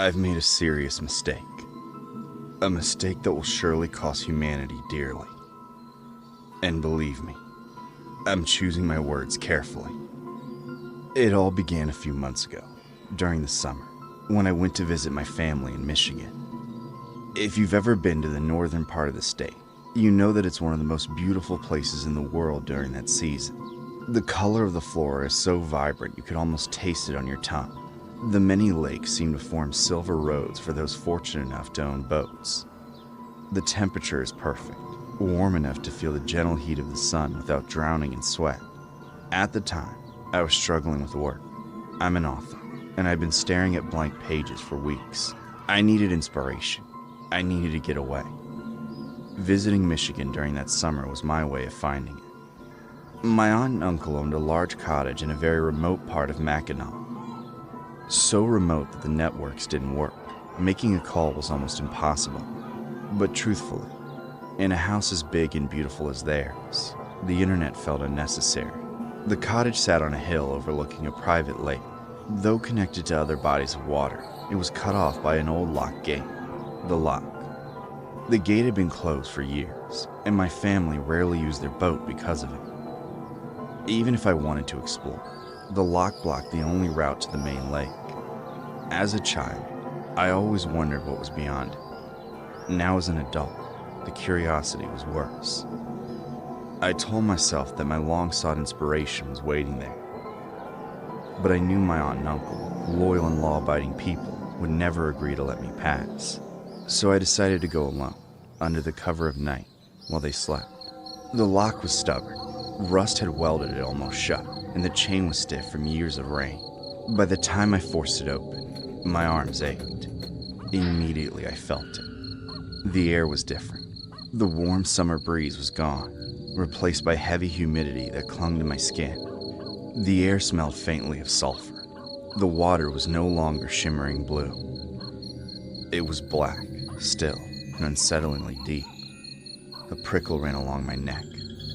I've made a serious mistake. A mistake that will surely cost humanity dearly. And believe me, I'm choosing my words carefully. It all began a few months ago, during the summer, when I went to visit my family in Michigan. If you've ever been to the northern part of the state, you know that it's one of the most beautiful places in the world during that season. The color of the flora is so vibrant you could almost taste it on your tongue. The many lakes seem to form silver roads for those fortunate enough to own boats. The temperature is perfect, warm enough to feel the gentle heat of the sun without drowning in sweat. At the time, I was struggling with work. I'm an author, and I'd been staring at blank pages for weeks. I needed inspiration. I needed to get away. Visiting Michigan during that summer was my way of finding it. My aunt and uncle owned a large cottage in a very remote part of Mackinac. So remote that the networks didn't work. Making a call was almost impossible. But truthfully, in a house as big and beautiful as theirs, the internet felt unnecessary. The cottage sat on a hill overlooking a private lake. Though connected to other bodies of water, it was cut off by an old locked gate. The lock. The gate had been closed for years, and my family rarely used their boat because of it. Even if I wanted to explore, the lock blocked the only route to the main lake. As a child, I always wondered what was beyond it. Now as an adult, the curiosity was worse. I told myself that my long-sought inspiration was waiting there. But I knew my aunt and uncle, loyal and law-abiding people, would never agree to let me pass. So I decided to go alone, under the cover of night, while they slept. The lock was stubborn. Rust had welded it almost shut, and the chain was stiff from years of rain. By the time I forced it open, my arms ached. Immediately I felt it. The air was different. The warm summer breeze was gone, replaced by heavy humidity that clung to my skin. The air smelled faintly of sulfur. The water was no longer shimmering blue. It was black, still, and unsettlingly deep. A prickle ran along my neck.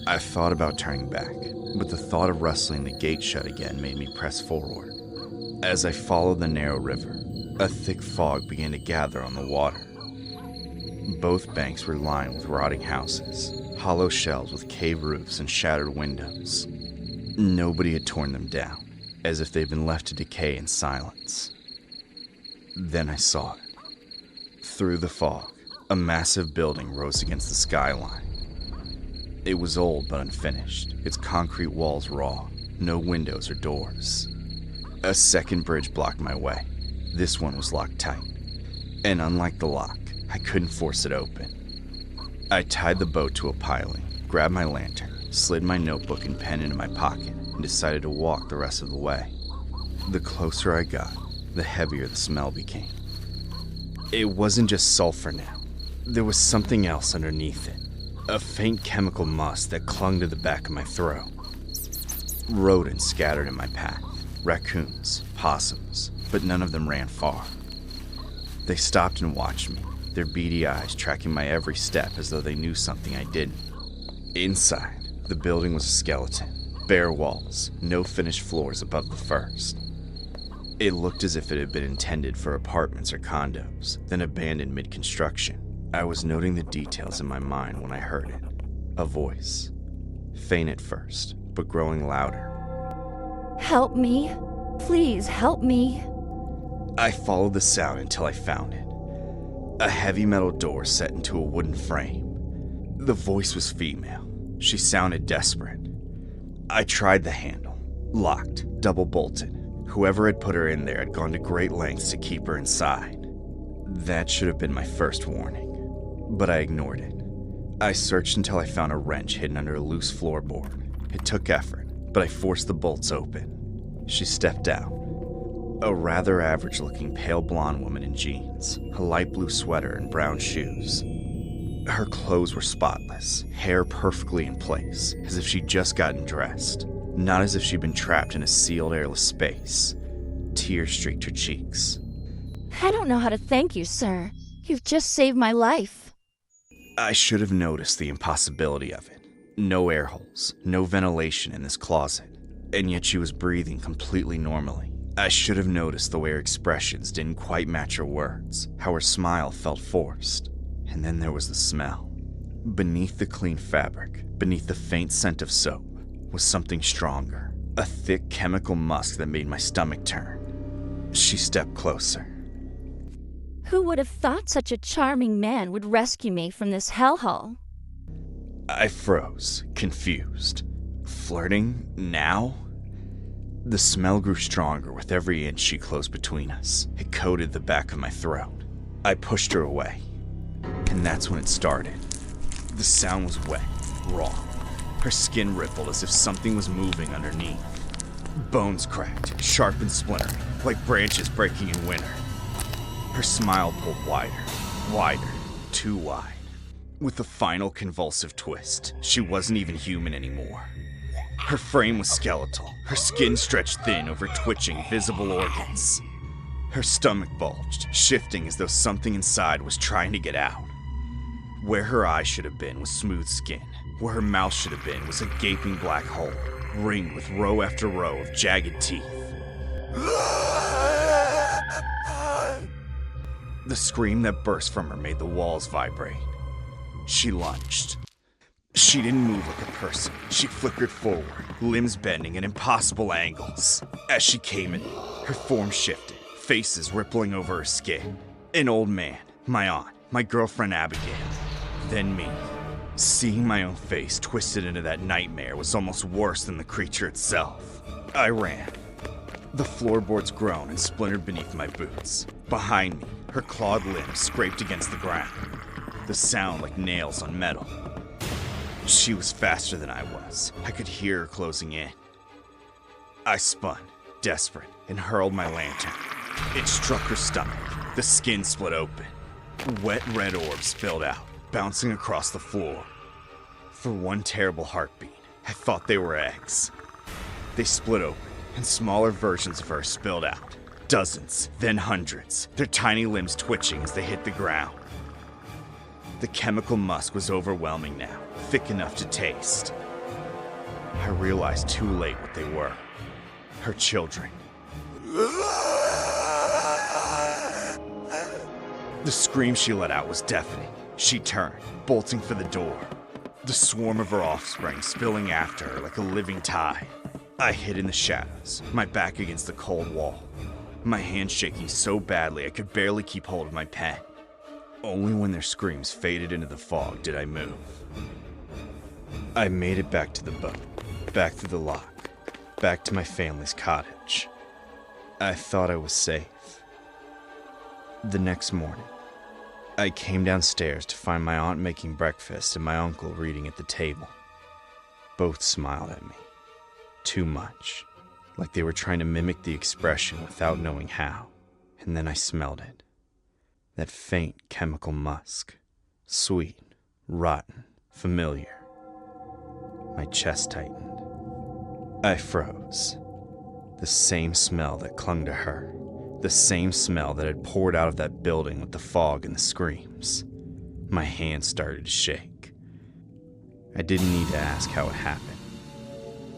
I thought about turning back, but the thought of wrestling the gate shut again made me press forward. As I followed the narrow river, a thick fog began to gather on the water. Both banks were lined with rotting houses, hollow shells with cave roofs and shattered windows. Nobody had torn them down, as if they'd been left to decay in silence. Then I saw it. Through the fog, a massive building rose against the skyline. It was old but unfinished, its concrete walls raw, no windows or doors. A second bridge blocked my way. This one was locked tight, and unlike the lock, I couldn't force it open. I tied the boat to a piling, grabbed my lantern, slid my notebook and pen into my pocket, and decided to walk the rest of the way. The closer I got, the heavier the smell became. It wasn't just sulfur now. There was something else underneath it. A faint chemical must that clung to the back of my throat. Rodents scattered in my path. Raccoons, possums, but none of them ran far. They stopped and watched me, their beady eyes tracking my every step as though they knew something I didn't. Inside, the building was a skeleton. Bare walls, no finished floors above the first. It looked as if it had been intended for apartments or condos, then abandoned mid-construction. I was noting the details in my mind when I heard it. A voice. Faint at first, but growing louder. Help me. Please help me. I followed the sound until I found it. A heavy metal door set into a wooden frame. The voice was female. She sounded desperate. I tried the handle. Locked, double bolted. Whoever had put her in there had gone to great lengths to keep her inside. That should have been my first warning. But I ignored it. I searched until I found a wrench hidden under a loose floorboard. It took effort, but I forced the bolts open. She stepped out. A rather average-looking pale blonde woman in jeans, a light blue sweater and brown shoes. Her clothes were spotless, hair perfectly in place, as if she'd just gotten dressed, not as if she'd been trapped in a sealed, airless space. Tears streaked her cheeks. I don't know how to thank you, sir. You've just saved my life. I should have noticed the impossibility of it. No air holes, no ventilation in this closet, and yet she was breathing completely normally. I should have noticed the way her expressions didn't quite match her words, how her smile felt forced. And then there was the smell. Beneath the clean fabric, beneath the faint scent of soap, was something stronger. A thick chemical musk that made my stomach turn. She stepped closer. Who would have thought such a charming man would rescue me from this hellhole? I froze, confused. Flirting now? The smell grew stronger with every inch she closed between us. It coated the back of my throat. I pushed her away. And that's when it started. The sound was wet, raw. Her skin rippled as if something was moving underneath. Bones cracked, sharp and splintering, like branches breaking in winter. Her smile pulled wider, wider, too wide. With a final convulsive twist, she wasn't even human anymore. Her frame was skeletal, her skin stretched thin over twitching, visible organs. Her stomach bulged, shifting as though something inside was trying to get out. Where her eyes should have been was smooth skin. Where her mouth should have been was a gaping black hole, ringed with row after row of jagged teeth. The scream that burst from her made the walls vibrate. She lunged. She didn't move like a person. She flickered forward, limbs bending at impossible angles. As she came at me, her form shifted, faces rippling over her skin. An old man, my aunt, my girlfriend Abigail, then me. Seeing my own face twisted into that nightmare was almost worse than the creature itself. I ran. The floorboards groaned and splintered beneath my boots. Behind me, her clawed limbs scraped against the ground. The sound like nails on metal. She was faster than I was. I could hear her closing in. I spun, desperate, and hurled my lantern. It struck her stomach. The skin split open. Wet red orbs spilled out, bouncing across the floor. For one terrible heartbeat, I thought they were eggs. They split open, and smaller versions of her spilled out. Dozens, then hundreds, their tiny limbs twitching as they hit the ground. The chemical musk was overwhelming now, thick enough to taste. I realized too late what they were. Her children. The scream she let out was deafening. She turned, bolting for the door. The swarm of her offspring spilling after her like a living tide. I hid in the shadows, my back against the cold wall. My hands shaking so badly I could barely keep hold of my pen. Only when their screams faded into the fog did I move. I made it back to the boat, back through the lock, back to my family's cottage. I thought I was safe. The next morning, I came downstairs to find my aunt making breakfast and my uncle reading at the table. Both smiled at me. Too much, like they were trying to mimic the expression without knowing how. And then I smelled it. That faint chemical musk. Sweet, rotten, familiar. My chest tightened. I froze. The same smell that clung to her. The same smell that had poured out of that building with the fog and the screams. My hands started to shake. I didn't need to ask how it happened.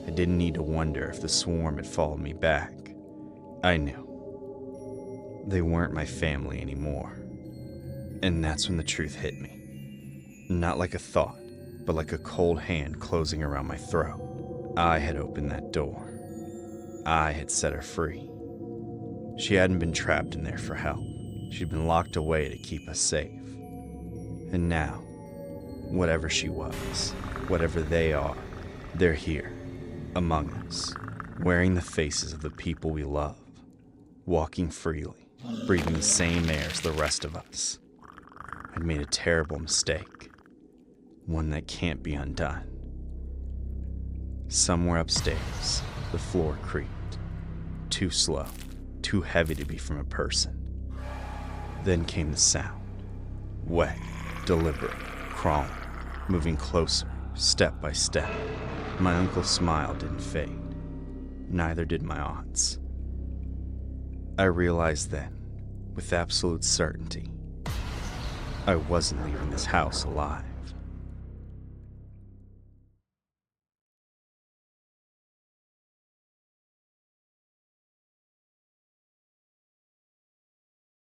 I didn't need to wonder if the swarm had followed me back. I knew. They weren't my family anymore. And that's when the truth hit me. Not like a thought, but like a cold hand closing around my throat. I had opened that door. I had set her free. She hadn't been trapped in there for help. She'd been locked away to keep us safe. And now, whatever she was, whatever they are, they're here, among us, wearing the faces of the people we love, walking freely, breathing the same air as the rest of us. I'd made a terrible mistake, one that can't be undone. Somewhere upstairs, the floor creaked, too slow, too heavy to be from a person. Then came the sound, wet, deliberate, crawling, moving closer, step by step. My uncle's smile didn't fade. Neither did my aunt's. I realized then, with absolute certainty, I wasn't leaving this house alive.